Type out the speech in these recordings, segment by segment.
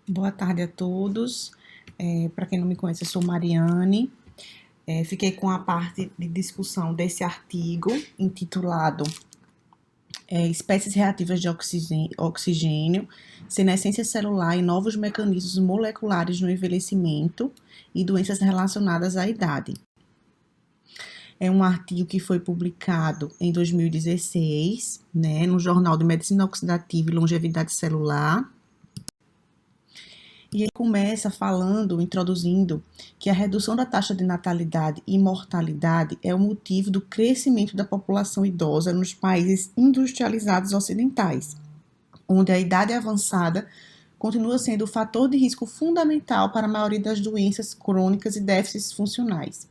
Boa tarde a todos. Para quem não me conhece, eu sou Mariane. Fiquei com a parte de discussão desse artigo intitulado Espécies reativas de oxigênio, senescência celular e novos mecanismos moleculares no envelhecimento e doenças relacionadas à idade. É um artigo que foi publicado em 2016, né, no Jornal de Medicina Oxidativa e Longevidade Celular. E ele começa falando, introduzindo, que a redução da taxa de natalidade e mortalidade é o motivo do crescimento da população idosa nos países industrializados ocidentais, onde a idade avançada continua sendo o fator de risco fundamental para a maioria das doenças crônicas e déficits funcionais.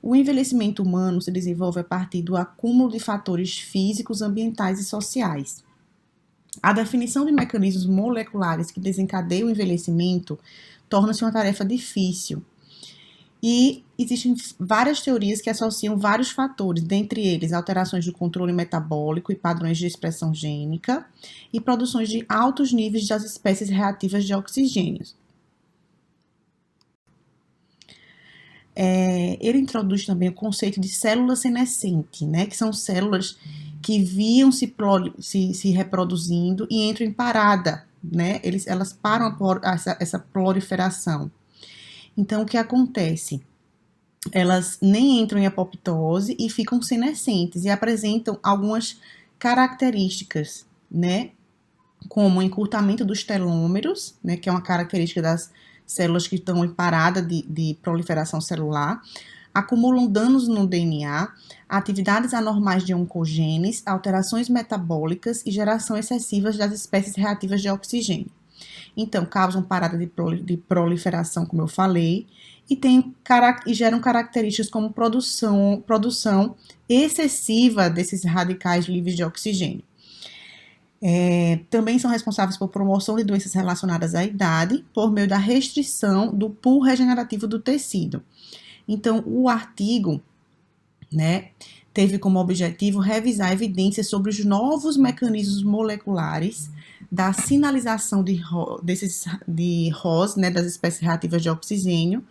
O envelhecimento humano se desenvolve a partir do acúmulo de fatores físicos, ambientais e sociais. A definição de mecanismos moleculares que desencadeiam o envelhecimento torna-se uma tarefa difícil. E existem várias teorias que associam vários fatores, dentre eles alterações do controle metabólico e padrões de expressão gênica e produções de altos níveis das espécies reativas de oxigênio. Ele introduz também o conceito de célula senescente, né, que são células que viam se reproduzindo e entram em parada, né? Elas param essa proliferação. Então, o que acontece? Elas nem entram em apoptose e ficam senescentes e apresentam algumas características, né? Como o encurtamento dos telômeros, né? Que é uma característica das células que estão em parada de proliferação celular, acumulam danos no DNA, atividades anormais de oncogenes, alterações metabólicas e geração excessivas das espécies reativas de oxigênio. Então, causam parada de proliferação, como eu falei, e geram características como produção excessiva desses radicais livres de oxigênio. Também são responsáveis por promoção de doenças relacionadas à idade, por meio da restrição do pool regenerativo do tecido. Então, o artigo, né, teve como objetivo revisar evidências sobre os novos mecanismos moleculares da sinalização de ROS, né, das espécies reativas de oxigênio,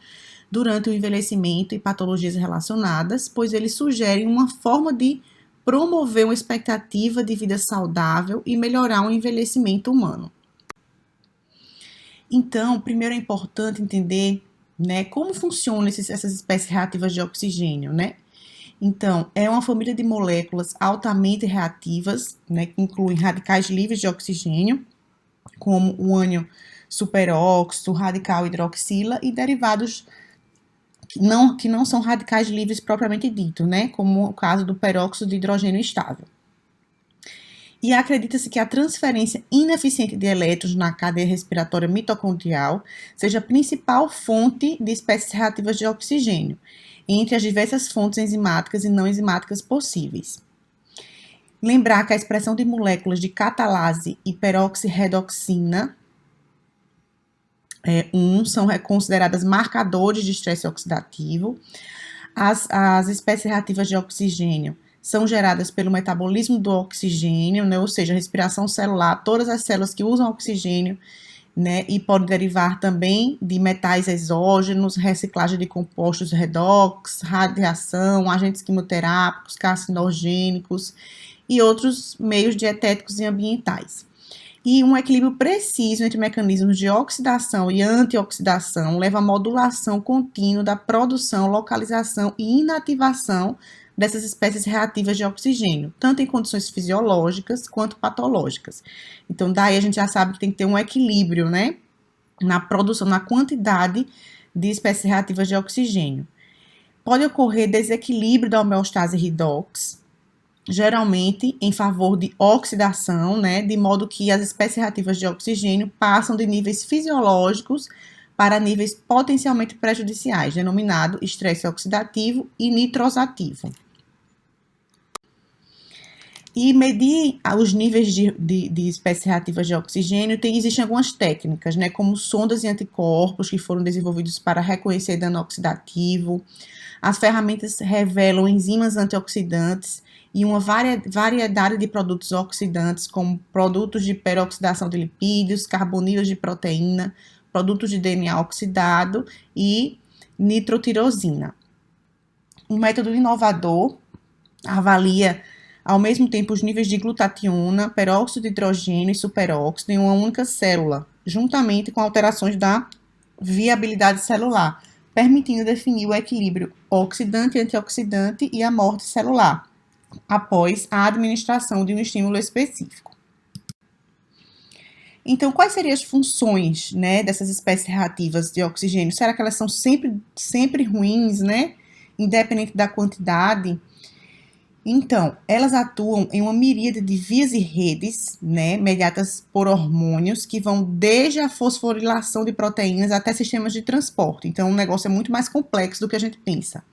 durante o envelhecimento e patologias relacionadas, pois eles sugerem uma forma de promover uma expectativa de vida saudável e melhorar o envelhecimento humano. Então, primeiro é importante entender, né, como funcionam essas espécies reativas de oxigênio, né? Então, é uma família de moléculas altamente reativas, né, que incluem radicais livres de oxigênio, como o ânion superóxido, radical hidroxila e derivados que não são radicais livres propriamente dito, né, como o caso do peróxido de hidrogênio estável. E acredita-se que a transferência ineficiente de elétrons na cadeia respiratória mitocondrial seja a principal fonte de espécies reativas de oxigênio, entre as diversas fontes enzimáticas e não enzimáticas possíveis. Lembrar que a expressão de moléculas de catalase e peroxirredoxina são consideradas marcadores de estresse oxidativo. As espécies reativas de oxigênio são geradas pelo metabolismo do oxigênio, né, ou seja, respiração celular, todas as células que usam oxigênio, né, e pode derivar também de metais exógenos, reciclagem de compostos redox, radiação, agentes quimioterápicos, carcinogênicos e outros meios dietéticos e ambientais. E um equilíbrio preciso entre mecanismos de oxidação e antioxidação leva à modulação contínua da produção, localização e inativação dessas espécies reativas de oxigênio, tanto em condições fisiológicas quanto patológicas. Então, daí a gente já sabe que tem que ter um equilíbrio, né, na produção, na quantidade de espécies reativas de oxigênio. Pode ocorrer desequilíbrio da homeostase redox, geralmente em favor de oxidação, né, de modo que as espécies reativas de oxigênio passam de níveis fisiológicos para níveis potencialmente prejudiciais, denominado estresse oxidativo e nitrosativo. E medir os níveis de espécies reativas de oxigênio, existem algumas técnicas, né, como sondas e anticorpos que foram desenvolvidos para reconhecer dano oxidativo. As ferramentas revelam enzimas antioxidantes e uma variedade de produtos oxidantes, como produtos de peroxidação de lipídios, carbonídeos de proteína, produtos de DNA oxidado e nitrotirosina. Um método inovador avalia ao mesmo tempo os níveis de glutationa, peróxido de hidrogênio e superóxido em uma única célula, juntamente com alterações da viabilidade celular, permitindo definir o equilíbrio oxidante e antioxidante e a morte celular, após a administração de um estímulo específico. Então, quais seriam as funções, né, dessas espécies reativas de oxigênio? Será que elas são sempre ruins, né, independente da quantidade? Então, elas atuam em uma miríade de vias e redes, né, mediadas por hormônios, que vão desde a fosforilação de proteínas até sistemas de transporte. Então, o negócio é muito mais complexo do que a gente pensa.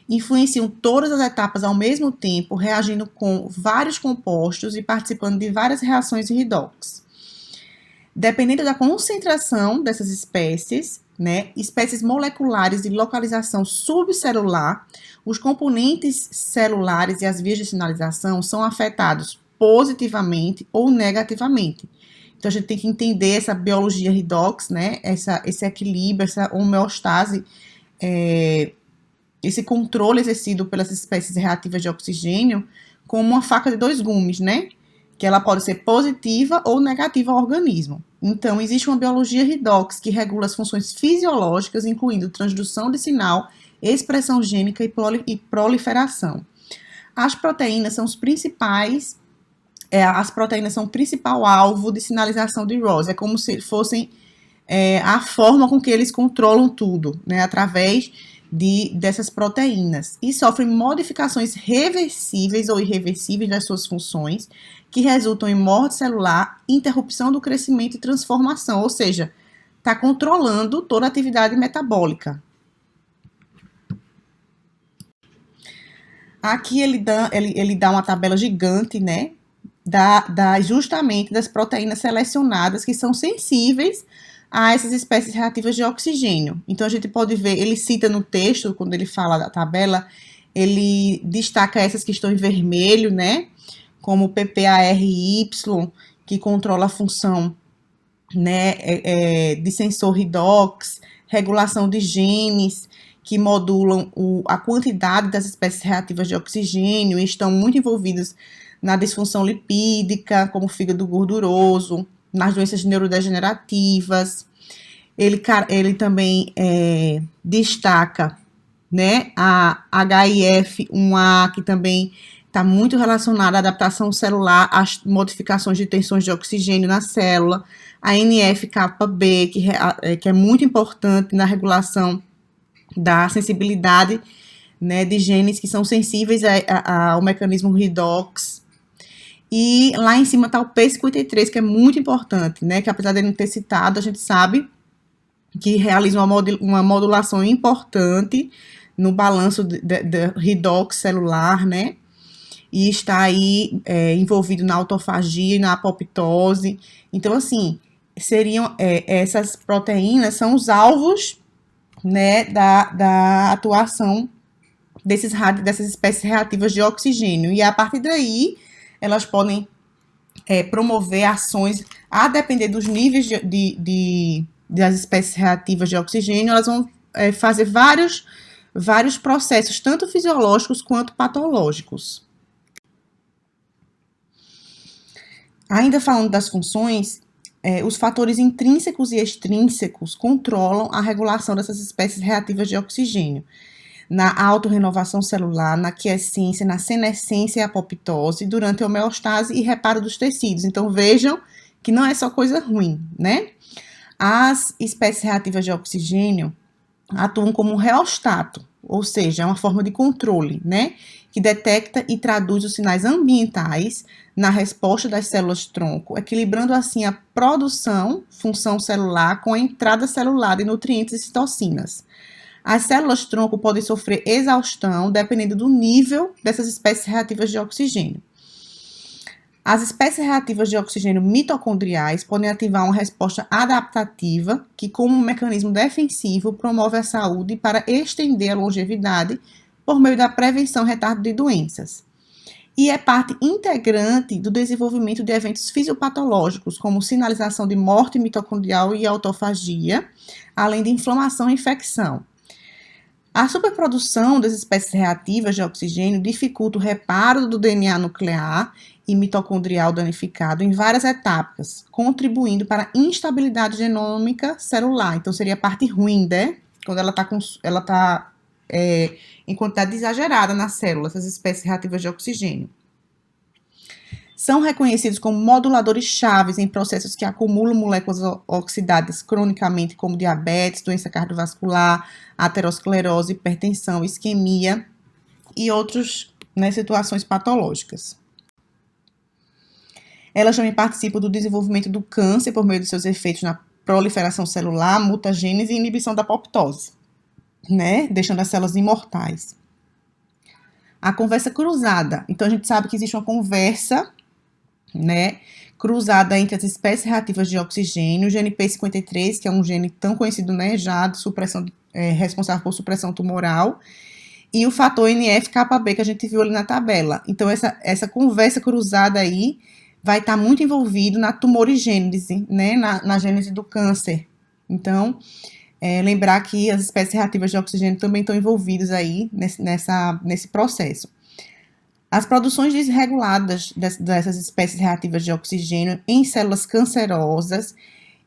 Influenciam todas as etapas ao mesmo tempo, reagindo com vários compostos e participando de várias reações redox. Dependendo da concentração dessas espécies, né, espécies moleculares de localização subcelular, os componentes celulares e as vias de sinalização são afetados positivamente ou negativamente. Então, a gente tem que entender essa biologia redox, né, esse equilíbrio, essa homeostase, esse controle exercido pelas espécies reativas de oxigênio como uma faca de dois gumes, né? Que ela pode ser positiva ou negativa ao organismo. Então, existe uma biologia redox que regula as funções fisiológicas, incluindo transdução de sinal, expressão gênica e proliferação. As proteínas são o principal alvo de sinalização de Ross. É como se fossem a forma com que eles controlam tudo, né? Através dessas proteínas, e sofrem modificações reversíveis ou irreversíveis das suas funções, que resultam em morte celular, interrupção do crescimento e transformação, ou seja, está controlando toda a atividade metabólica. Aqui ele dá uma tabela gigante, né, justamente das proteínas selecionadas que são sensíveis a essas espécies reativas de oxigênio. Então, a gente pode ver, ele cita no texto, quando ele fala da tabela, ele destaca essas que estão em vermelho, né, como o PPARY, que controla a função, né, de sensor redox, regulação de genes, que modulam a quantidade das espécies reativas de oxigênio e estão muito envolvidos na disfunção lipídica, como fígado gorduroso, nas doenças neurodegenerativas. Ele também destaca, né, a HIF-1A, que também está muito relacionada à adaptação celular, às modificações de tensões de oxigênio na célula, a NF-κB, que é muito importante na regulação da sensibilidade, né, de genes que são sensíveis ao mecanismo redox. E lá em cima está o P53, que é muito importante, né? Que apesar de ele não ter citado, a gente sabe que realiza uma modulação importante no balanço de redox celular, né? E está aí envolvido na autofagia e na apoptose. Então, assim, essas proteínas são os alvos, né, da atuação dessas espécies reativas de oxigênio. E a partir daí, elas podem promover ações, a depender dos níveis das espécies reativas de oxigênio, elas vão fazer vários processos, tanto fisiológicos quanto patológicos. Ainda falando das funções, os fatores intrínsecos e extrínsecos controlam a regulação dessas espécies reativas de oxigênio. Na autorrenovação celular, na quiescência, na senescência e apoptose, durante a homeostase e reparo dos tecidos. Então, vejam que não é só coisa ruim, né? As espécies reativas de oxigênio atuam como um reostato, ou seja, é uma forma de controle, né? Que detecta e traduz os sinais ambientais na resposta das células-tronco, equilibrando assim a produção, função celular, com a entrada celular de nutrientes e citocinas. As células-tronco podem sofrer exaustão dependendo do nível dessas espécies reativas de oxigênio. As espécies reativas de oxigênio mitocondriais podem ativar uma resposta adaptativa que, como um mecanismo defensivo, promove a saúde para estender a longevidade por meio da prevenção e retardo de doenças. E é parte integrante do desenvolvimento de eventos fisiopatológicos, como sinalização de morte mitocondrial e autofagia, além de inflamação e infecção. A superprodução das espécies reativas de oxigênio dificulta o reparo do DNA nuclear e mitocondrial danificado em várias etapas, contribuindo para a instabilidade genômica celular. Então, seria a parte ruim, né? Quando ela está em quantidade exagerada nas células, essas espécies reativas de oxigênio. São reconhecidos como moduladores chaves em processos que acumulam moléculas oxidadas cronicamente, como diabetes, doença cardiovascular, aterosclerose, hipertensão, isquemia e outras situações patológicas. Elas também participam do desenvolvimento do câncer por meio de seus efeitos na proliferação celular, mutagênese e inibição da apoptose, deixando as células imortais. A conversa cruzada. Então, a gente sabe que existe uma conversa cruzada entre as espécies reativas de oxigênio, o gene P53, que é um gene tão conhecido, já de supressão, responsável por supressão tumoral, e o fator NF-κB, que a gente viu ali na tabela. Então, essa conversa cruzada aí vai estar muito envolvido na tumorigênese, na gênese do câncer. Então, lembrar que as espécies reativas de oxigênio também estão envolvidas aí nesse processo. As produções desreguladas dessas espécies reativas de oxigênio em células cancerosas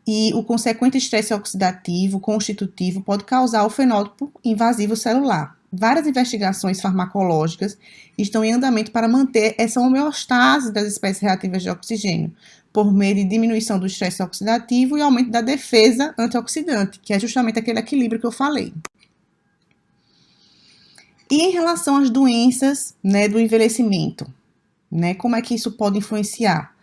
e o consequente estresse oxidativo constitutivo pode causar o fenótipo invasivo celular. Várias investigações farmacológicas estão em andamento para manter essa homeostase das espécies reativas de oxigênio, por meio de diminuição do estresse oxidativo e aumento da defesa antioxidante, que é justamente aquele equilíbrio que eu falei. E em relação às doenças, do envelhecimento, como é que isso pode influenciar?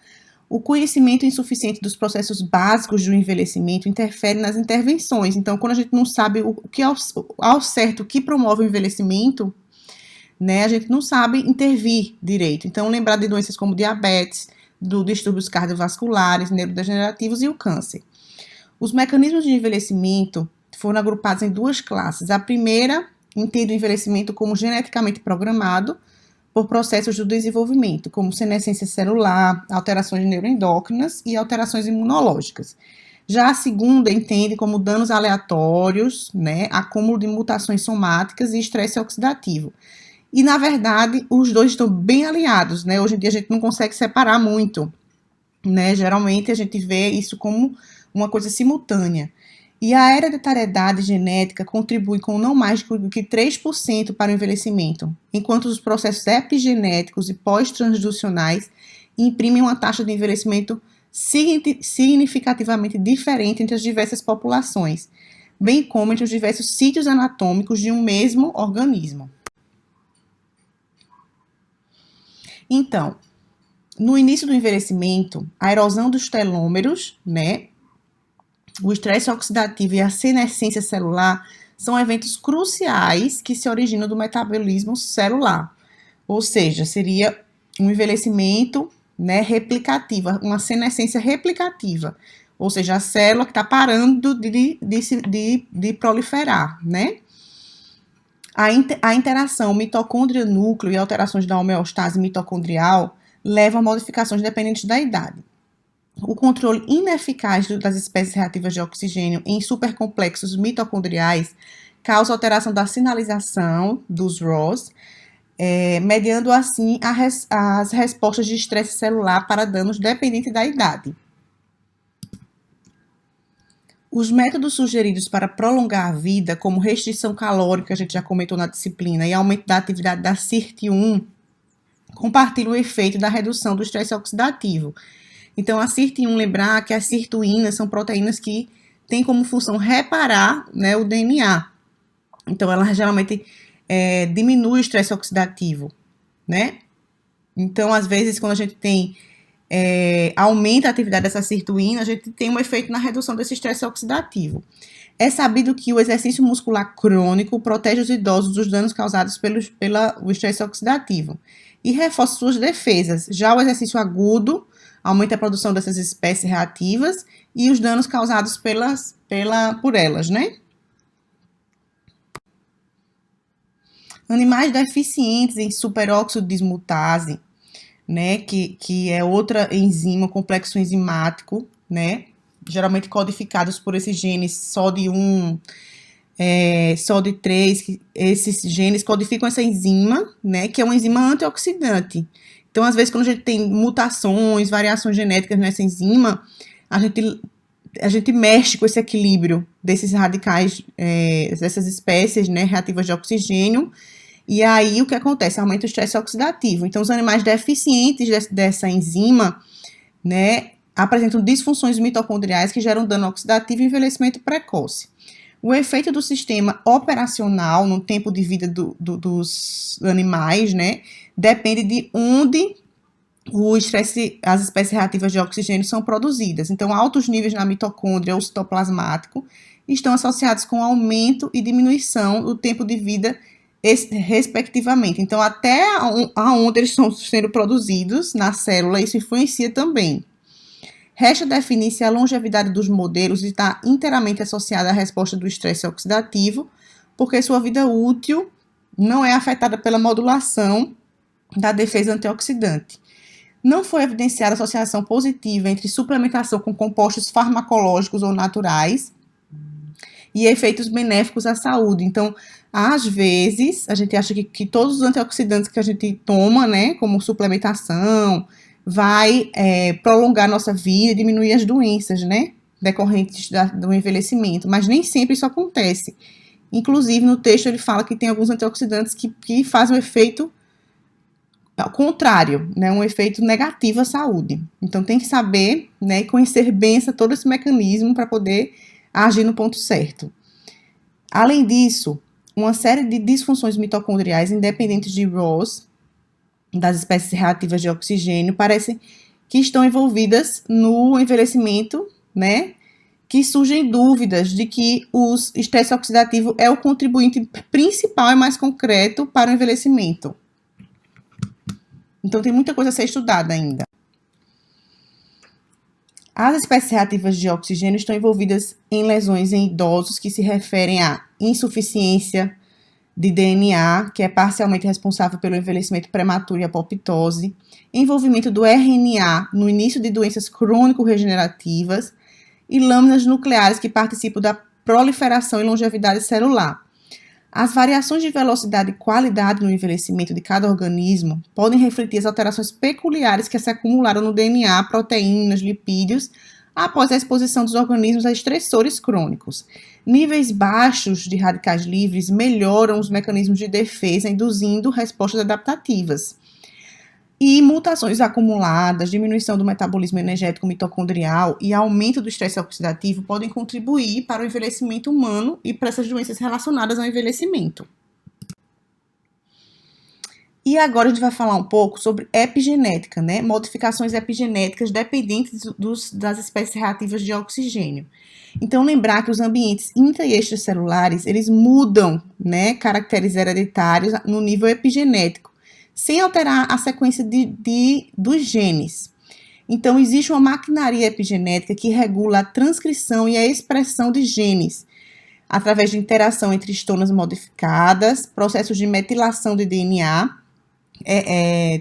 O conhecimento insuficiente dos processos básicos do envelhecimento interfere nas intervenções. Então, quando a gente não sabe o que ao certo o que promove o envelhecimento, a gente não sabe intervir direito. Então, lembrar de doenças como diabetes, distúrbios cardiovasculares, neurodegenerativos e o câncer. Os mecanismos de envelhecimento foram agrupados em duas classes. A primeira entende o envelhecimento como geneticamente programado por processos do desenvolvimento, como senescência celular, alterações neuroendócrinas e alterações imunológicas. Já a segunda entende como danos aleatórios, acúmulo de mutações somáticas e estresse oxidativo. E, na verdade, os dois estão bem alinhados, Hoje em dia a gente não consegue separar muito, Geralmente a gente vê isso como uma coisa simultânea. E a hereditariedade genética contribui com não mais do que 3% para o envelhecimento, enquanto os processos epigenéticos e pós-transducionais imprimem uma taxa de envelhecimento significativamente diferente entre as diversas populações, bem como entre os diversos sítios anatômicos de um mesmo organismo. Então, no início do envelhecimento, a erosão dos telômeros, o estresse oxidativo e a senescência celular são eventos cruciais que se originam do metabolismo celular. Ou seja, seria um envelhecimento replicativo, uma senescência replicativa. Ou seja, a célula que está parando de proliferar, A interação mitocôndria-núcleo e alterações da homeostase mitocondrial levam a modificações dependentes da idade. O controle ineficaz das espécies reativas de oxigênio em supercomplexos mitocondriais causa alteração da sinalização dos ROS, mediando assim as respostas de estresse celular para danos dependentes da idade. Os métodos sugeridos para prolongar a vida, como restrição calórica, a gente já comentou na disciplina, e aumento da atividade da SIRT1, compartilham o efeito da redução do estresse oxidativo. Então, a SIRT1, lembrar que as sirtuínas são proteínas que têm como função reparar o DNA. Então, ela geralmente diminui o estresse oxidativo, Então, às vezes, quando a gente tem aumenta a atividade dessa sirtuína, a gente tem um efeito na redução desse estresse oxidativo. É sabido que o exercício muscular crônico protege os idosos dos danos causados pelo estresse oxidativo. e reforça suas defesas. Já o exercício agudo aumenta a produção dessas espécies reativas e os danos causados por elas, né? Animais deficientes em superóxido dismutase, né, que é outra enzima, complexo enzimático, né, geralmente codificados por esses genes SOD1, SOD3, que esses genes codificam essa enzima, né, que é uma enzima antioxidante. Então, às vezes, quando a gente tem mutações, variações genéticas nessa enzima, a gente mexe com esse equilíbrio desses radicais, dessas espécies, né, reativas de oxigênio, e aí o que acontece? Aumenta o estresse oxidativo. Então, os animais deficientes dessa enzima, né, apresentam disfunções mitocondriais que geram dano oxidativo e envelhecimento precoce. O efeito do sistema operacional no tempo de vida dos animais, né, depende de onde as espécies reativas de oxigênio são produzidas. Então, altos níveis na mitocôndria ou citoplasmático estão associados com aumento e diminuição do tempo de vida respectivamente. Então, até aonde eles estão sendo produzidos na célula, isso influencia também. Resta definir se a longevidade dos modelos está inteiramente associada à resposta do estresse oxidativo, porque sua vida útil não é afetada pela modulação da defesa antioxidante. Não foi evidenciada associação positiva entre suplementação com compostos farmacológicos ou naturais e efeitos benéficos à saúde. Então, às vezes, a gente acha que todos os antioxidantes que a gente toma, né, como suplementação, vai prolongar nossa vida e diminuir as doenças, né, decorrentes do envelhecimento, mas nem sempre isso acontece. Inclusive, no texto ele fala que tem alguns antioxidantes que fazem um efeito ao contrário, né, um efeito negativo à saúde. Então, tem que saber, né, e conhecer bem todo esse mecanismo para poder agir no ponto certo. Além disso, uma série de disfunções mitocondriais independentes de ROS, das espécies reativas de oxigênio, parecem que estão envolvidas no envelhecimento, né? Que surgem dúvidas de que o estresse oxidativo é o contribuinte principal e mais concreto para o envelhecimento. Então, tem muita coisa a ser estudada ainda. As espécies reativas de oxigênio estão envolvidas em lesões em idosos que se referem à insuficiência de DNA, que é parcialmente responsável pelo envelhecimento prematuro e apoptose, envolvimento do RNA no início de doenças crônico-regenerativas e lâminas nucleares que participam da proliferação e longevidade celular. As variações de velocidade e qualidade no envelhecimento de cada organismo podem refletir as alterações peculiares que se acumularam no DNA, proteínas, lipídios, após a exposição dos organismos a estressores crônicos. Níveis baixos de radicais livres melhoram os mecanismos de defesa, induzindo respostas adaptativas. E mutações acumuladas, diminuição do metabolismo energético mitocondrial e aumento do estresse oxidativo podem contribuir para o envelhecimento humano e para essas doenças relacionadas ao envelhecimento. E agora a gente vai falar um pouco sobre epigenética, né? Modificações epigenéticas dependentes das espécies reativas de oxigênio. Então, lembrar que os ambientes intra- e extracelulares, eles mudam, né, caracteres hereditários no nível epigenético, sem alterar a sequência dos genes. Então, existe uma maquinaria epigenética que regula a transcrição e a expressão de genes, através de interação entre histonas modificadas, processos de metilação de DNA,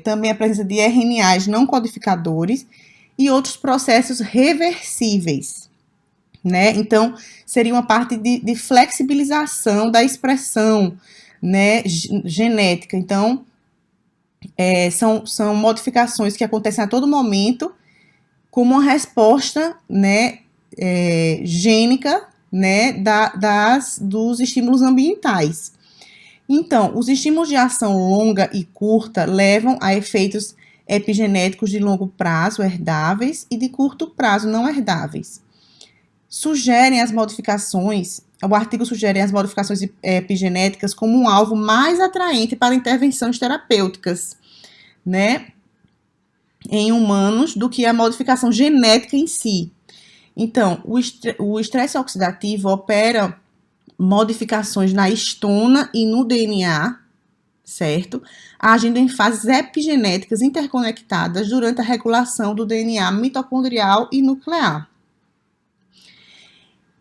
também a presença de RNAs não codificadores e outros processos reversíveis, né? Então, seria uma parte de flexibilização da expressão, né, genética. Então, são modificações que acontecem a todo momento como uma resposta, né, gênica, né, dos estímulos ambientais. Então, os estímulos de ação longa e curta levam a efeitos epigenéticos de longo prazo herdáveis e de curto prazo não herdáveis. O artigo sugere as modificações epigenéticas como um alvo mais atraente para intervenções terapêuticas, né, em humanos do que a modificação genética em si. Então, o estresse oxidativo opera modificações na histona e no DNA, certo? Agindo em fases epigenéticas interconectadas durante a regulação do DNA mitocondrial e nuclear.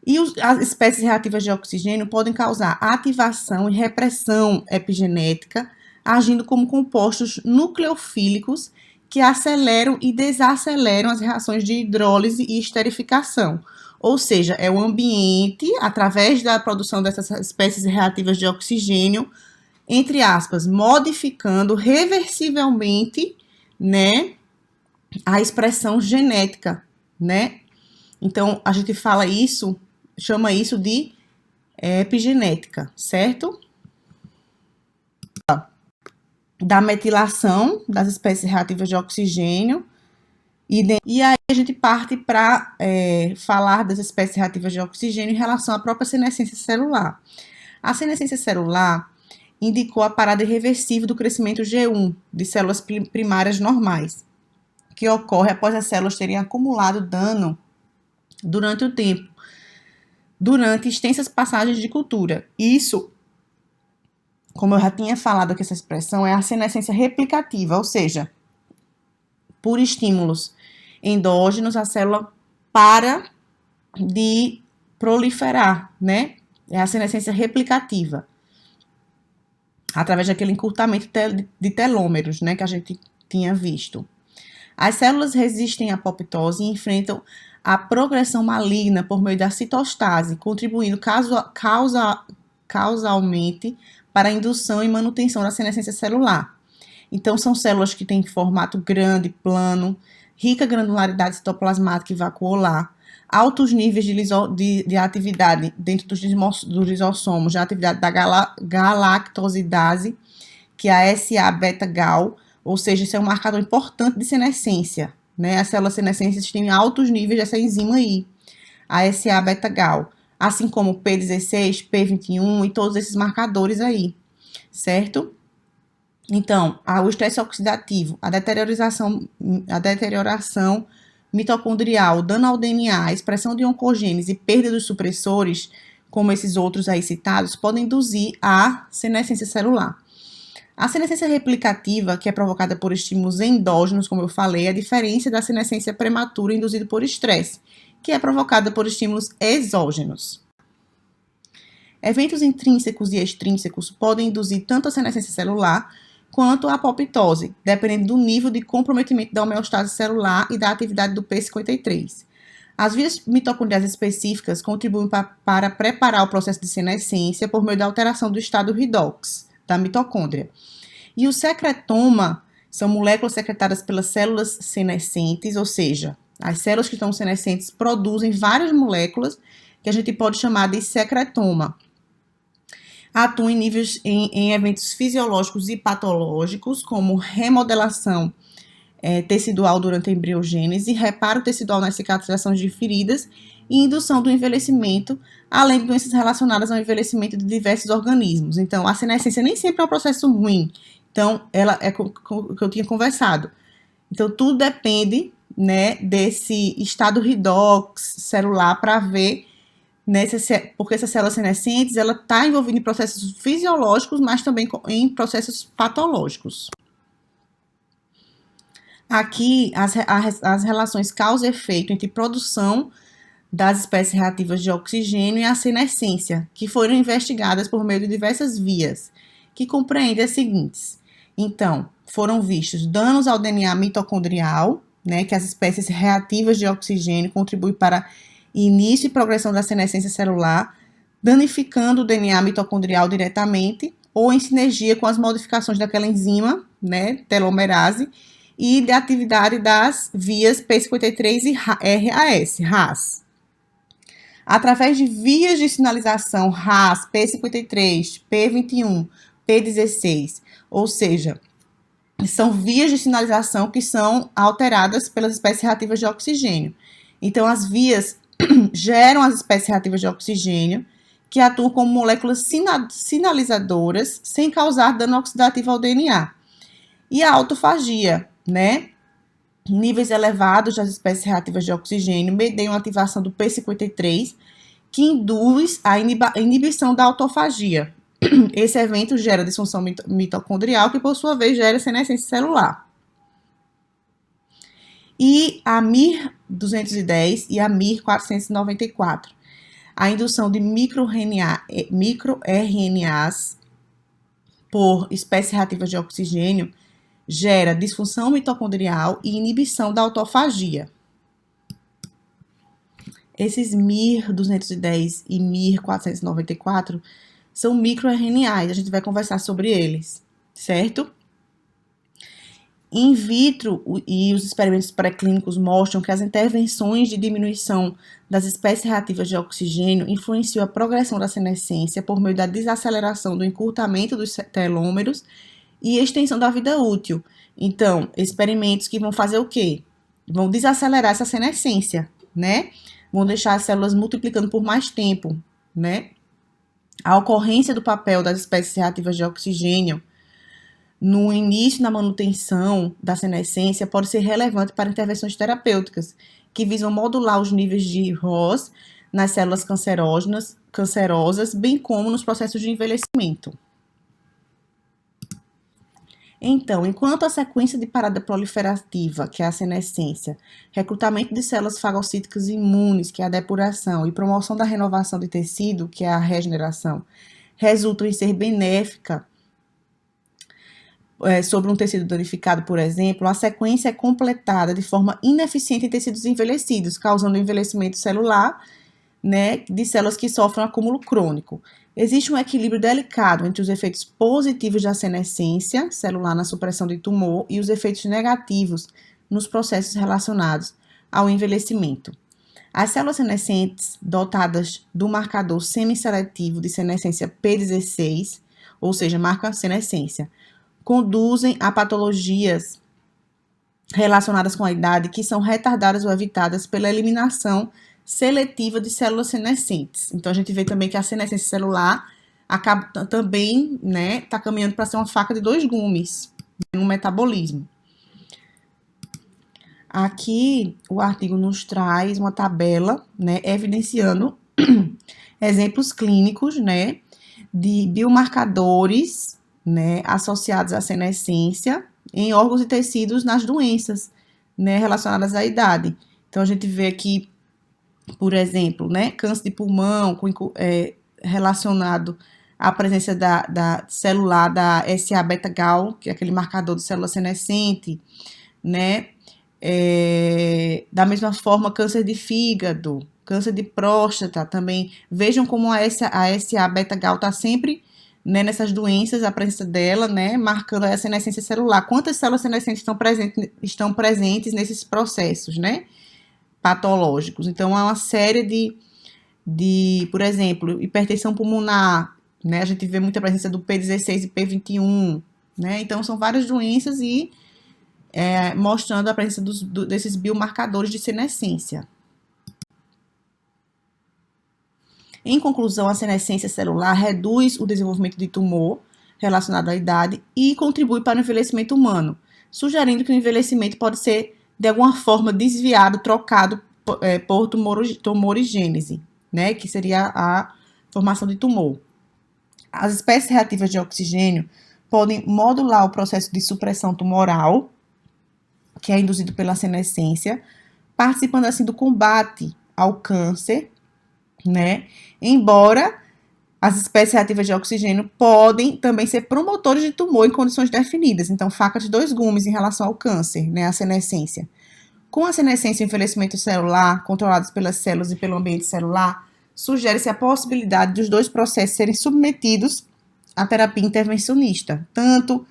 E as espécies reativas de oxigênio podem causar ativação e repressão epigenética, agindo como compostos nucleofílicos que aceleram e desaceleram as reações de hidrólise e esterificação. Ou seja, é o ambiente, através da produção dessas espécies reativas de oxigênio, entre aspas, modificando reversivelmente, né, a expressão genética, né? Então, a gente fala isso, chama isso de epigenética, certo? Da metilação das espécies reativas de oxigênio. E aí a gente parte para falar das espécies reativas de oxigênio em relação à própria senescência celular. A senescência celular indicou a parada irreversível do crescimento G1 de células primárias normais, que ocorre após as células terem acumulado dano durante o tempo, durante extensas passagens de cultura. Isso, como eu já tinha falado aqui, essa expressão é a senescência replicativa, ou seja, por estímulos endógenos, a célula para de proliferar, né? É a senescência replicativa, através daquele encurtamento de telômeros, né, que a gente tinha visto. As células resistem à apoptose e enfrentam a progressão maligna por meio da citostase, contribuindo causalmente para a indução e manutenção da senescência celular. Então, são células que têm formato grande, plano, rica granularidade citoplasmática e vacuolar, altos níveis de atividade dentro dos lisossomos, da atividade da galactosidase, que é a SA-beta-gal, ou seja, isso é um marcador importante de senescência, né? As células senescentes têm altos níveis dessa enzima aí, a SA-beta-gal, assim como P16, P21 e todos esses marcadores aí, certo? Então, o estresse oxidativo, a deterioração mitocondrial, dano ao DNA, expressão de oncogênese e perda dos supressores, como esses outros aí citados, podem induzir a senescência celular. A senescência replicativa, que é provocada por estímulos endógenos, como eu falei, é a diferença da senescência prematura induzida por estresse, que é provocada por estímulos exógenos. Eventos intrínsecos e extrínsecos podem induzir tanto a senescência celular quanto a apoptose, dependendo do nível de comprometimento da homeostase celular e da atividade do P53. As vias mitocondriais específicas contribuem para preparar o processo de senescência por meio da alteração do estado redox da mitocôndria. E o secretoma são moléculas secretadas pelas células senescentes, ou seja, as células que estão senescentes produzem várias moléculas que a gente pode chamar de secretoma. Atuam em eventos fisiológicos e patológicos, como remodelação tecidual durante a embriogênese, reparo tecidual nas cicatrizações de feridas e indução do envelhecimento, além de doenças relacionadas ao envelhecimento de diversos organismos. Então, a senescência nem sempre é um processo ruim. Então, ela é o que eu tinha conversado. Então, tudo depende, né, desse estado redox celular para ver, né, porque essas células senescentes, ela está envolvida em processos fisiológicos, mas também em processos patológicos. Aqui, as relações causa e efeito entre produção das espécies reativas de oxigênio e a senescência, que foram investigadas por meio de diversas vias, que compreendem as seguintes. Então, foram vistos danos ao DNA mitocondrial, né, que as espécies reativas de oxigênio contribuem para início e progressão da senescência celular, danificando o DNA mitocondrial diretamente ou em sinergia com as modificações daquela enzima, né, telomerase, e da atividade das vias P53 e RAS. Através de vias de sinalização RAS, P53, P21, P16, ou seja, são vias de sinalização que são alteradas pelas espécies reativas de oxigênio. Então, as vias geram as espécies reativas de oxigênio, que atuam como moléculas sinalizadoras, sem causar dano oxidativo ao DNA. E a autofagia, né? Níveis elevados das espécies reativas de oxigênio medeiam a ativação do P53, que induz a inibição da autofagia. Esse evento gera disfunção mitocondrial, que por sua vez gera senescência celular. E a MIR-210 e a MIR-494. A indução de microRNAs por espécies reativas de oxigênio gera disfunção mitocondrial e inibição da autofagia. Esses MIR-210 e MIR-494 são microRNAs, a gente vai conversar sobre eles, certo? In vitro e os experimentos pré-clínicos mostram que as intervenções de diminuição das espécies reativas de oxigênio influenciam a progressão da senescência por meio da desaceleração do encurtamento dos telômeros e extensão da vida útil. Então, experimentos que vão fazer o quê? Vão desacelerar essa senescência, né? Vão deixar as células multiplicando por mais tempo, né? A ocorrência do papel das espécies reativas de oxigênio no início da manutenção da senescência pode ser relevante para intervenções terapêuticas que visam modular os níveis de ROS nas células cancerosas, bem como nos processos de envelhecimento. Então, enquanto a sequência de parada proliferativa, que é a senescência, recrutamento de células fagocíticas imunes, que é a depuração, e promoção da renovação de tecido, que é a regeneração, resultam em ser benéfica sobre um tecido danificado, por exemplo, a sequência é completada de forma ineficiente em tecidos envelhecidos, causando envelhecimento celular, né, de células que sofrem um acúmulo crônico. Existe um equilíbrio delicado entre os efeitos positivos da senescência celular na supressão de tumor e os efeitos negativos nos processos relacionados ao envelhecimento. As células senescentes dotadas do marcador semisseletivo de senescência P16, ou seja, marca senescência, conduzem a patologias relacionadas com a idade que são retardadas ou evitadas pela eliminação seletiva de células senescentes. Então, a gente vê também que a senescência celular acaba também, né, tá caminhando para ser uma faca de dois gumes no metabolismo. Aqui, o artigo nos traz uma tabela, né, evidenciando exemplos clínicos, né, de biomarcadores, né, associados à senescência em órgãos e tecidos nas doenças, né, relacionadas à idade. Então, a gente vê aqui, por exemplo, né, câncer de pulmão relacionado à presença da celular da SA-beta-gal, que é aquele marcador de célula senescente, né, da mesma forma, câncer de fígado, câncer de próstata também. Vejam como a SA-beta-gal está sempre, né, nessas doenças, a presença dela, né, marcando a senescência celular. Quantas células senescentes estão presentes nesses processos, né, patológicos? Então, há uma série por exemplo, hipertensão pulmonar, né, a gente vê muita presença do P16 e P21, né, então são várias doenças e mostrando a presença desses biomarcadores de senescência. Em conclusão, a senescência celular reduz o desenvolvimento de tumor relacionado à idade e contribui para o envelhecimento humano, sugerindo que o envelhecimento pode ser, de alguma forma, desviado, trocado por tumorigênese, né, que seria a formação de tumor. As espécies reativas de oxigênio podem modular o processo de supressão tumoral, que é induzido pela senescência, participando assim do combate ao câncer, né? Embora as espécies reativas de oxigênio podem também ser promotores de tumor em condições definidas. Então, faca de dois gumes em relação ao câncer, né? A senescência. Com a senescência e o envelhecimento celular, controlados pelas células e pelo ambiente celular, sugere-se a possibilidade dos dois processos serem submetidos à terapia intervencionista, tanto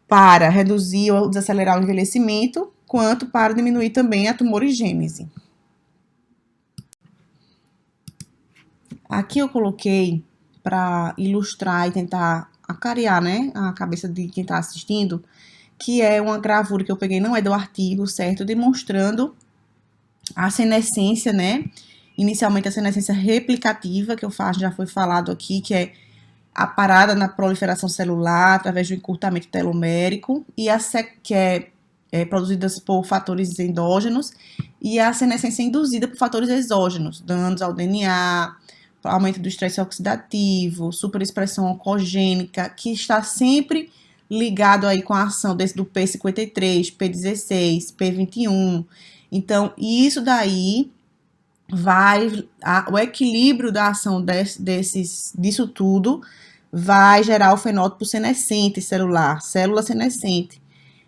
para reduzir ou desacelerar o envelhecimento, quanto para diminuir também a tumorigênese. Aqui eu coloquei para ilustrar e tentar aclarear, né, a cabeça de quem está assistindo, que é uma gravura que eu peguei, não é do artigo, certo? Demonstrando a senescência, né? Inicialmente a senescência replicativa, que já foi falado aqui, que é a parada na proliferação celular através do encurtamento telomérico, e que é produzida por fatores endógenos, e a senescência induzida por fatores exógenos, danos ao DNA, aumento do estresse oxidativo, superexpressão oncogênica, que está sempre ligado aí com a ação do P53, P16, P21. Então, isso daí o equilíbrio da ação disso tudo vai gerar o fenótipo senescente celular, célula senescente.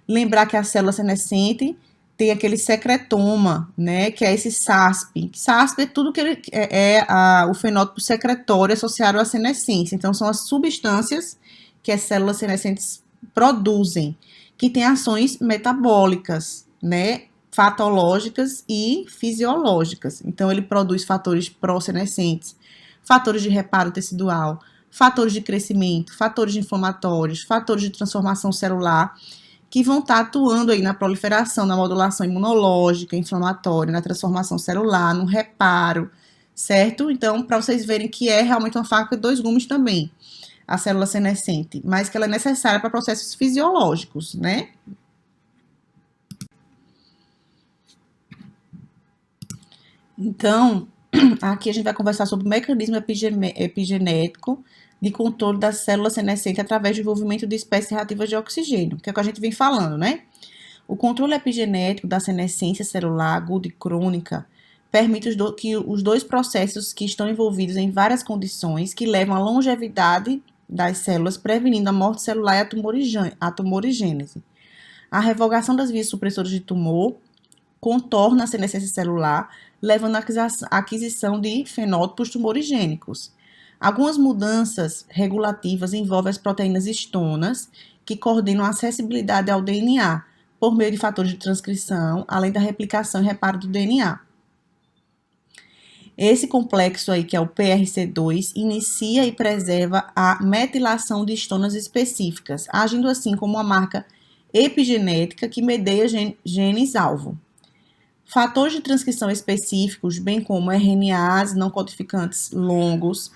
Lembrar que a célula senescente tem aquele secretoma, né, que é esse SASP. SASP é tudo que o fenótipo secretório associado à senescência. Então, são as substâncias que as células senescentes produzem, que têm ações metabólicas, né, patológicas e fisiológicas. Então, ele produz fatores pró-senescentes, fatores de reparo tecidual, fatores de crescimento, fatores inflamatórios, fatores de transformação celular, que vão estar atuando aí na proliferação, na modulação imunológica, inflamatória, na transformação celular, no reparo, certo? Então, para vocês verem que é realmente uma faca de dois gumes também, a célula senescente, mas que ela é necessária para processos fisiológicos, né? Então, aqui a gente vai conversar sobre o mecanismo epigenético de controle da célula senescente através do envolvimento de espécies reativas de oxigênio, que é o que a gente vem falando, né? O controle epigenético da senescência celular aguda e crônica permite que os dois processos que estão envolvidos em várias condições que levam à longevidade das células, prevenindo a morte celular e a tumorigênese. A revogação das vias supressoras de tumor contorna a senescência celular, levando à aquisição de fenótipos tumorigênicos. Algumas mudanças regulativas envolvem as proteínas histonas, que coordenam a acessibilidade ao DNA, por meio de fatores de transcrição, além da replicação e reparo do DNA. Esse complexo aí, que é o PRC2, inicia e preserva a metilação de histonas específicas, agindo assim como uma marca epigenética que medeia genes-alvo. Fatores de transcrição específicos, bem como RNAs não codificantes longos,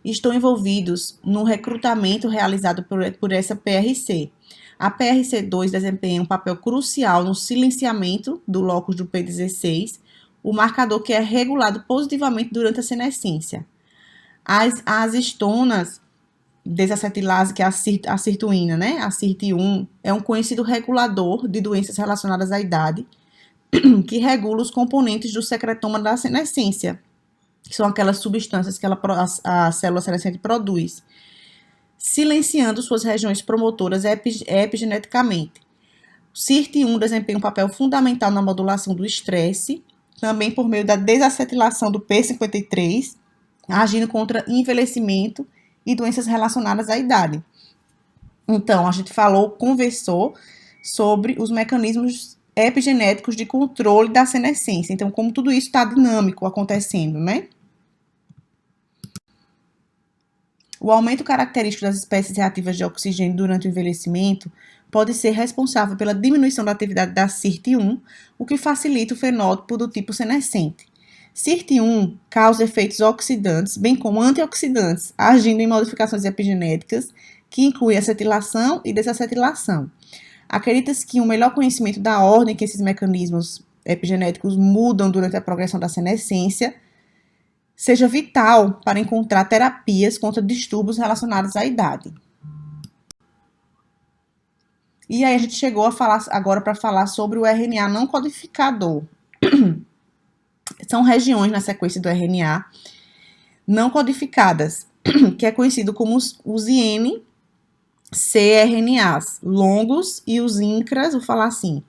estão envolvidos no recrutamento realizado por essa PRC. A PRC2 desempenha um papel crucial no silenciamento do locus do P16, o marcador que é regulado positivamente durante a senescência. As histonas desacetilase, que é a sirtuína, né? A SIRT1, é um conhecido regulador de doenças relacionadas à idade, que regula os componentes do secretoma da senescência, que são aquelas substâncias que a célula senescente produz, silenciando suas regiões promotoras epigeneticamente. O SIRT1 desempenha um papel fundamental na modulação do estresse, também por meio da desacetilação do P53, agindo contra envelhecimento e doenças relacionadas à idade. Então, a gente conversou sobre os mecanismos epigenéticos de controle da senescência. Então, como tudo isso está dinâmico acontecendo, né? O aumento característico das espécies reativas de oxigênio durante o envelhecimento pode ser responsável pela diminuição da atividade da SIRT1, o que facilita o fenótipo do tipo senescente. SIRT1 causa efeitos oxidantes, bem como antioxidantes, agindo em modificações epigenéticas que incluem acetilação e desacetilação. Acredita-se que um melhor conhecimento da ordem que esses mecanismos epigenéticos mudam durante a progressão da senescência seja vital para encontrar terapias contra distúrbios relacionados à idade. E aí a gente chegou a falar agora para falar sobre o RNA não codificador. São regiões na sequência do RNA não codificadas, que é conhecido como os INcRNAs longos e os INCRAs, vou falar assim,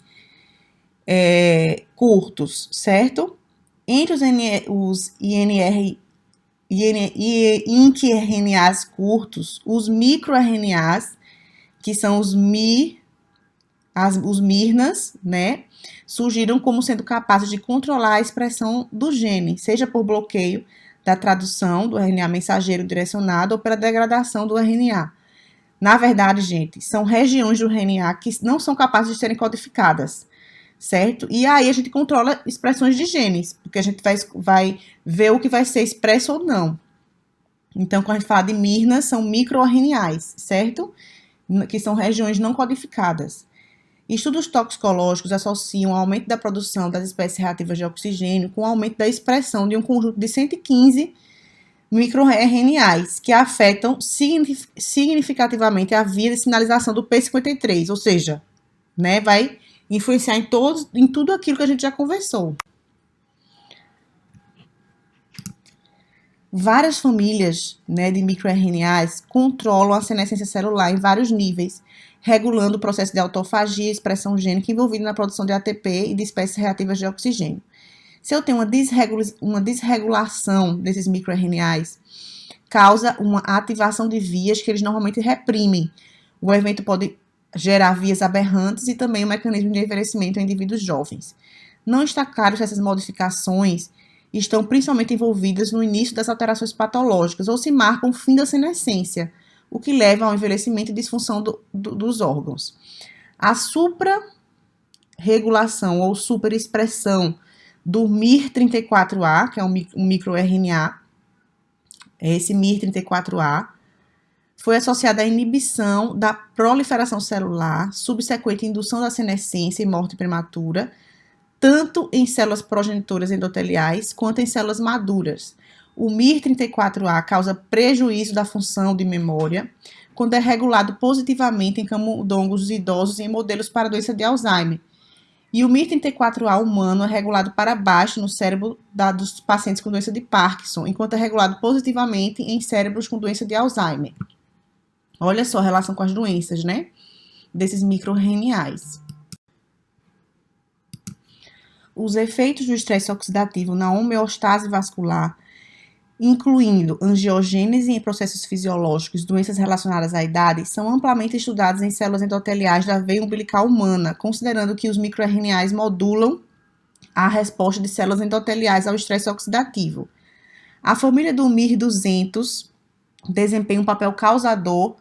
curtos, certo? Entre os INcRNAs curtos, os microRNAs, que são os MIRNAs, né, surgiram como sendo capazes de controlar a expressão do gene, seja por bloqueio da tradução do RNA mensageiro direcionado ou pela degradação do RNA. Na verdade, gente, são regiões do RNA que não são capazes de serem codificadas, certo? E aí a gente controla expressões de genes, porque a gente vai ver o que vai ser expresso ou não. Então, quando a gente fala de MIRNAs, são microRNAs, certo? Que são regiões não codificadas. Estudos toxicológicos associam o aumento da produção das espécies reativas de oxigênio com o aumento da expressão de um conjunto de 115 microRNAs, que afetam significativamente a via de sinalização do P53, ou seja, né, vai influenciar em tudo aquilo que a gente já conversou. Várias famílias, né, de microRNAs controlam a senescência celular em vários níveis, regulando o processo de autofagia e expressão gênica envolvido na produção de ATP e de espécies reativas de oxigênio. Se eu tenho uma desregulação desses microRNAs, causa uma ativação de vias que eles normalmente reprimem. O evento pode gerar vias aberrantes e também um mecanismo de envelhecimento em indivíduos jovens. Não está claro se essas modificações estão principalmente envolvidas no início das alterações patológicas ou se marcam o fim da senescência, o que leva ao envelhecimento e disfunção dos órgãos. A suprarregulação ou superexpressão do MIR34A, que é um microRNA, esse MIR34A, foi associada à inibição da proliferação celular, subsequente indução da senescência e morte prematura, tanto em células progenitoras endoteliais quanto em células maduras. O MIR34A causa prejuízo da função de memória quando é regulado positivamente em camundongos idosos e em modelos para doença de Alzheimer. E o MIR34A humano é regulado para baixo no cérebro dos pacientes com doença de Parkinson, enquanto é regulado positivamente em cérebros com doença de Alzheimer. Olha só a relação com as doenças, né? Desses microRNAs. Os efeitos do estresse oxidativo na homeostase vascular, incluindo angiogênese em processos fisiológicos, doenças relacionadas à idade, são amplamente estudados em células endoteliais da veia umbilical humana, considerando que os microRNAs modulam a resposta de células endoteliais ao estresse oxidativo. A família do MIR200 desempenha um papel causador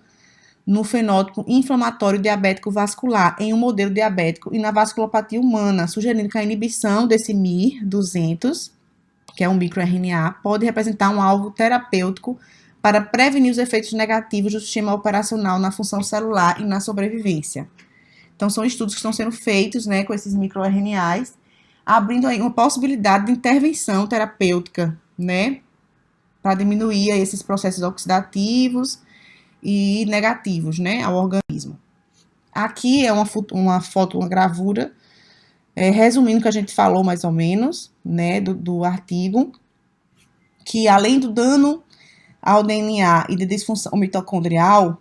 no fenótipo inflamatório diabético vascular em um modelo diabético e na vasculopatia humana, sugerindo que a inibição desse MIR200, que é um microRNA, pode representar um alvo terapêutico para prevenir os efeitos negativos do sistema operacional na função celular e na sobrevivência. Então, são estudos que estão sendo feitos, né, com esses microRNAs, abrindo aí uma possibilidade de intervenção terapêutica, né, para diminuir esses processos oxidativos e negativos, né, ao organismo. Aqui é uma foto, uma gravura, resumindo o que a gente falou mais ou menos, né, do artigo, que além do dano ao DNA e de disfunção mitocondrial,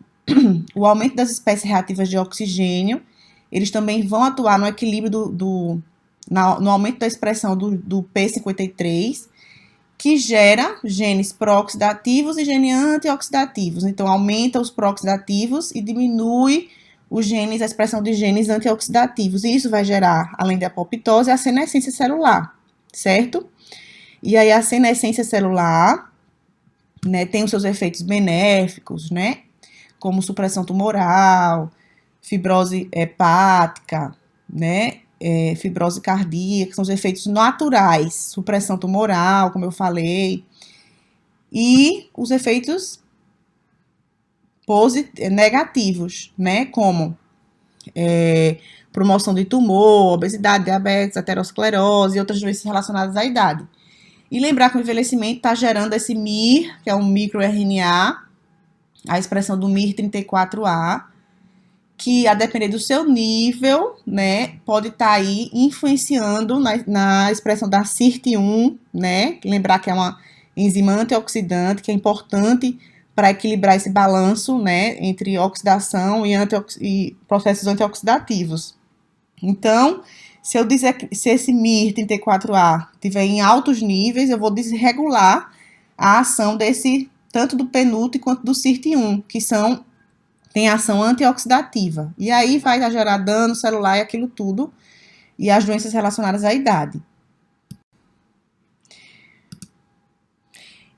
o aumento das espécies reativas de oxigênio, eles também vão atuar no equilíbrio no aumento da expressão do P53, que gera genes pró-oxidativos e genes antioxidativos. Então, aumenta os pró-oxidativos e diminui a expressão de genes antioxidativos. E isso vai gerar, além da apoptose, a senescência celular, certo? E aí, a senescência celular, né, tem os seus efeitos benéficos, né? Como supressão tumoral, fibrose hepática, né? Fibrose cardíaca, são os efeitos naturais, supressão tumoral, como eu falei, e os efeitos negativos, né, como promoção de tumor, obesidade, diabetes, aterosclerose e outras doenças relacionadas à idade. E lembrar que o envelhecimento está gerando esse MIR, que é um microRNA, a expressão do MIR34A, que, a depender do seu nível, né, pode estar aí influenciando na expressão da SIRT1, né, lembrar que é uma enzima antioxidante, que é importante para equilibrar esse balanço, né, entre oxidação e processos antioxidativos. Então, se esse MIR34A estiver em altos níveis, eu vou desregular a ação tanto do PNUT quanto do SIRT1, que tem ação antioxidativa. E aí vai gerar dano celular e aquilo tudo, e as doenças relacionadas à idade.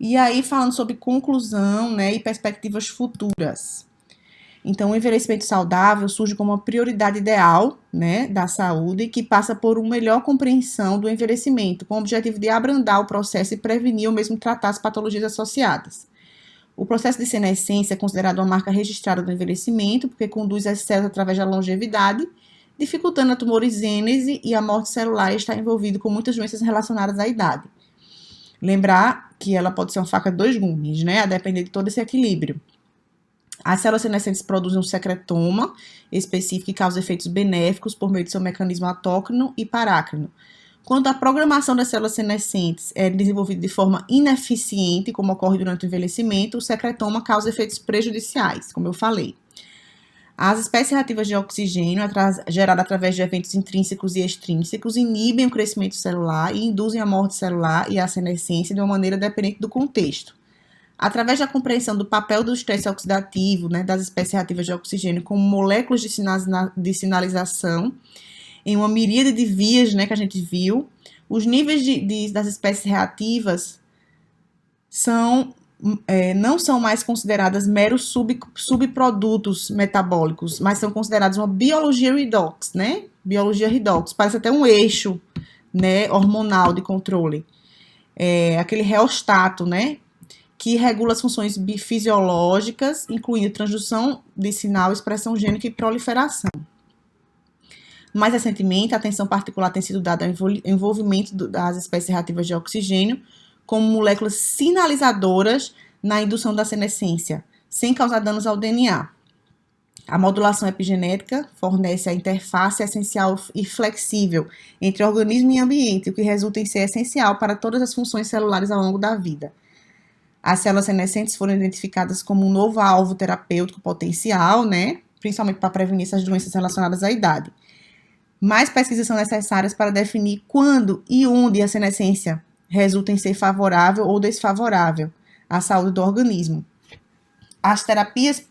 E aí, falando sobre conclusão, né, e perspectivas futuras. Então, o envelhecimento saudável surge como uma prioridade ideal, né, da saúde, que passa por uma melhor compreensão do envelhecimento, com o objetivo de abrandar o processo e prevenir ou mesmo tratar as patologias associadas. O processo de senescência é considerado uma marca registrada do envelhecimento, porque conduz as células através da longevidade, dificultando a tumorigênese e a morte celular, e está envolvido com muitas doenças relacionadas à idade. Lembrar que ela pode ser uma faca de dois gumes, né? A depender de todo esse equilíbrio. As células senescentes produzem um secretoma específico que causa efeitos benéficos por meio de seu mecanismo autócrino e parácrino. Quando a programação das células senescentes é desenvolvida de forma ineficiente, como ocorre durante o envelhecimento, o secretoma causa efeitos prejudiciais, como eu falei. As espécies reativas de oxigênio, geradas através de eventos intrínsecos e extrínsecos, inibem o crescimento celular e induzem a morte celular e a senescência de uma maneira dependente do contexto. Através da compreensão do papel do estresse oxidativo, né, das espécies reativas de oxigênio como moléculas de sinalização, em uma miríade de vias, né, que a gente viu, os níveis das espécies reativas não são mais consideradas meros subprodutos metabólicos, mas são considerados uma biologia redox, né? Biologia redox, parece até um eixo, né, hormonal de controle. Aquele reostato, né, que regula as funções fisiológicas, incluindo transdução de sinal, expressão gênica e proliferação. Mais recentemente, a atenção particular tem sido dada ao envolvimento das espécies reativas de oxigênio como moléculas sinalizadoras na indução da senescência, sem causar danos ao DNA. A modulação epigenética fornece a interface essencial e flexível entre organismo e ambiente, o que resulta em ser essencial para todas as funções celulares ao longo da vida. As células senescentes foram identificadas como um novo alvo terapêutico potencial, né? Principalmente para prevenir essas doenças relacionadas à idade. Mais pesquisas são necessárias para definir quando e onde a senescência resulta em ser favorável ou desfavorável à saúde do organismo. As terapias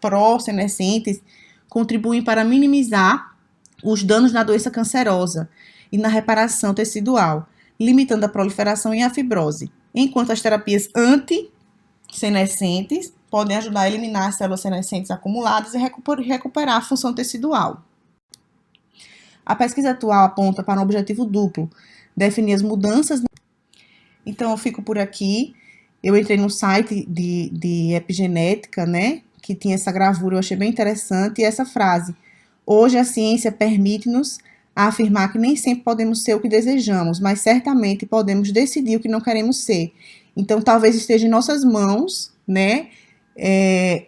pró-senescentes contribuem para minimizar os danos na doença cancerosa e na reparação tecidual, limitando a proliferação e a fibrose, enquanto as terapias anti-senescentes podem ajudar a eliminar as células senescentes acumuladas e recuperar a função tecidual. A pesquisa atual aponta para um objetivo duplo, definir as mudanças. Então, eu fico por aqui. Eu entrei no site de epigenética, né, que tinha essa gravura, eu achei bem interessante, e essa frase: hoje a ciência permite-nos afirmar que nem sempre podemos ser o que desejamos, mas certamente podemos decidir o que não queremos ser. Então, talvez esteja em nossas mãos, né,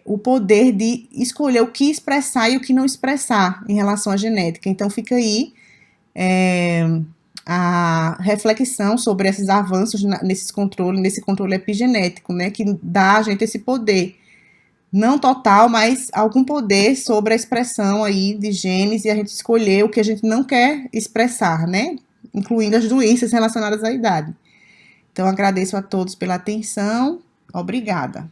o poder de escolher o que expressar e o que não expressar em relação à genética. Então, fica aí a reflexão sobre esses avanços nesse controle epigenético, né, que dá a gente esse poder, não total, mas algum poder sobre a expressão aí de genes e a gente escolher o que a gente não quer expressar, né, incluindo as doenças relacionadas à idade. Então, agradeço a todos pela atenção. Obrigada.